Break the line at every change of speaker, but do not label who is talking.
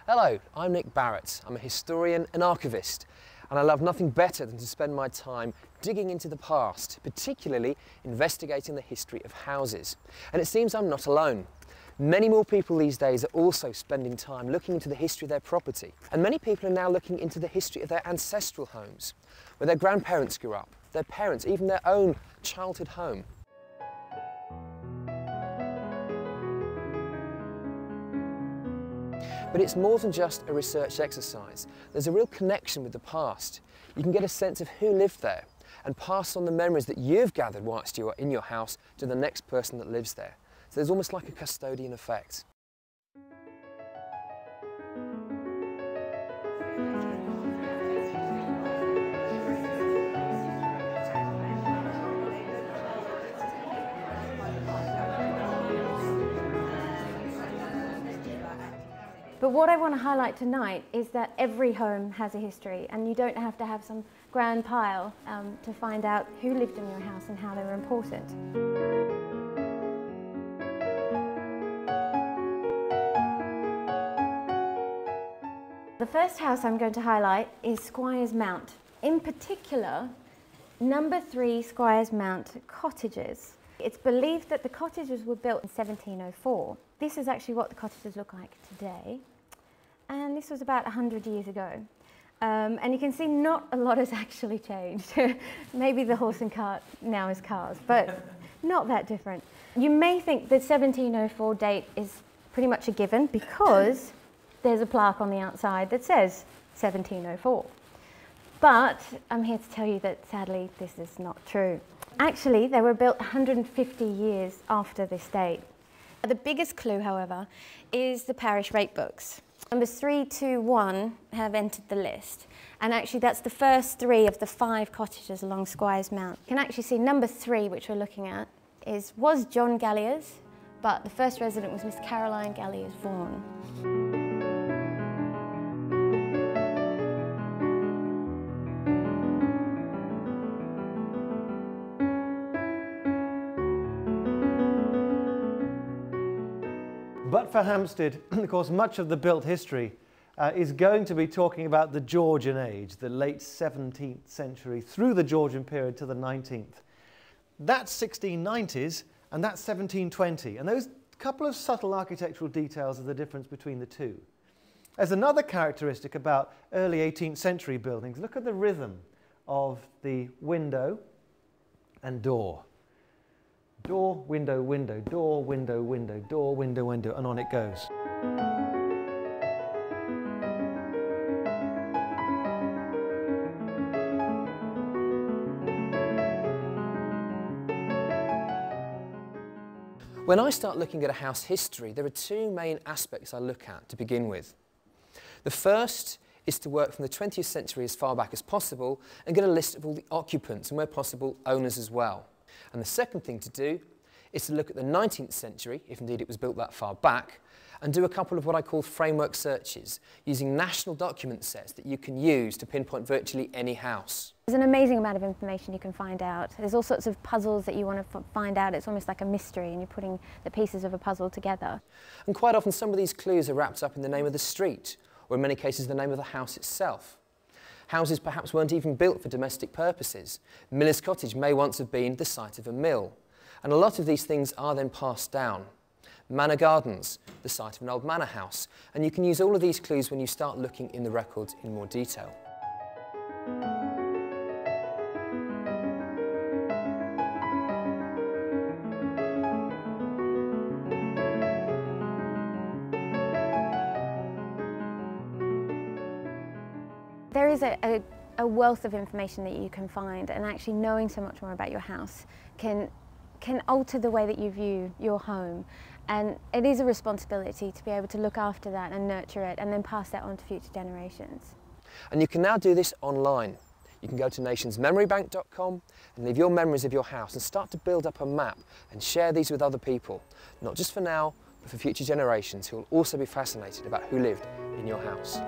Hello, I'm Nick Barratt. I'm a historian and archivist, and I love nothing better than to spend my time digging into the past, particularly investigating the history of houses. And it seems I'm not alone. Many more people these days are also spending time looking into the history of their property. And many people are now looking into the history of their ancestral homes, where their grandparents grew up, their parents, even their own childhood home. But it's more than just a research exercise. There's a real connection with the past. You can get a sense of who lived there and pass on the memories that you've gathered whilst you are in your house to the next person that lives there. So there's almost like a custodian effect.
But what I want to highlight tonight is that every home has a history, and you don't have to have some grand pile to find out who lived in your house and how they were important. The first house I'm going to highlight is Squires Mount. In particular, number 3 Squires Mount cottages. It's believed that the cottages were built in 1704. This is actually what the cottages look like today. And this was about 100 years ago. And you can see not a lot has actually changed. Maybe the horse and cart now is cars, but not that different. You may think the 1704 date is pretty much a given because there's a plaque on the outside that says 1704. But I'm here to tell you that sadly this is not true. Actually, they were built 150 years after this date. The biggest clue, however, is the parish rate books. Numbers 3 to 1 have entered the list, and actually that's the first 3 of the 5 cottages along Squires Mount. You can actually see number 3, which we're looking at, was John Galliers, but the first resident was Miss Caroline Galliers Vaughan.
But for Hampstead, of course, much of the built history is going to be talking about the Georgian age, the late 17th century, through the Georgian period to the 19th. That's 1690s and that's 1720, and those couple of subtle architectural details are the difference between the two. There's another characteristic about early 18th century buildings. Look at the rhythm of the window and door. Door, window, window, door, window, window, door, window, window, and on it goes.
When I start looking at a house history, there are 2 main aspects I look at to begin with. The first is to work from the 20th century as far back as possible and get a list of all the occupants and, where possible, owners as well. And the second thing to do is to look at the 19th century, if indeed it was built that far back, and do a couple of what I call framework searches, using national document sets that you can use to pinpoint virtually any house.
There's an amazing amount of information you can find out. There's all sorts of puzzles that you want to find out. It's almost like a mystery, and you're putting the pieces of a puzzle together.
And quite often some of these clues are wrapped up in the name of the street, or in many cases the name of the house itself. Houses perhaps weren't even built for domestic purposes. Miller's Cottage may once have been the site of a mill. And a lot of these things are then passed down. Manor Gardens, the site of an old manor house. And you can use all of these clues when you start looking in the records in more detail.
There is a wealth of information that you can find, and actually knowing so much more about your house can alter the way that you view your home, and it is a responsibility to be able to look after that and nurture it and then pass that on to future generations.
And you can now do this online. You can go to nationsmemorybank.com and leave your memories of your house and start to build up a map and share these with other people, not just for now, but for future generations who will also be fascinated about who lived in your house.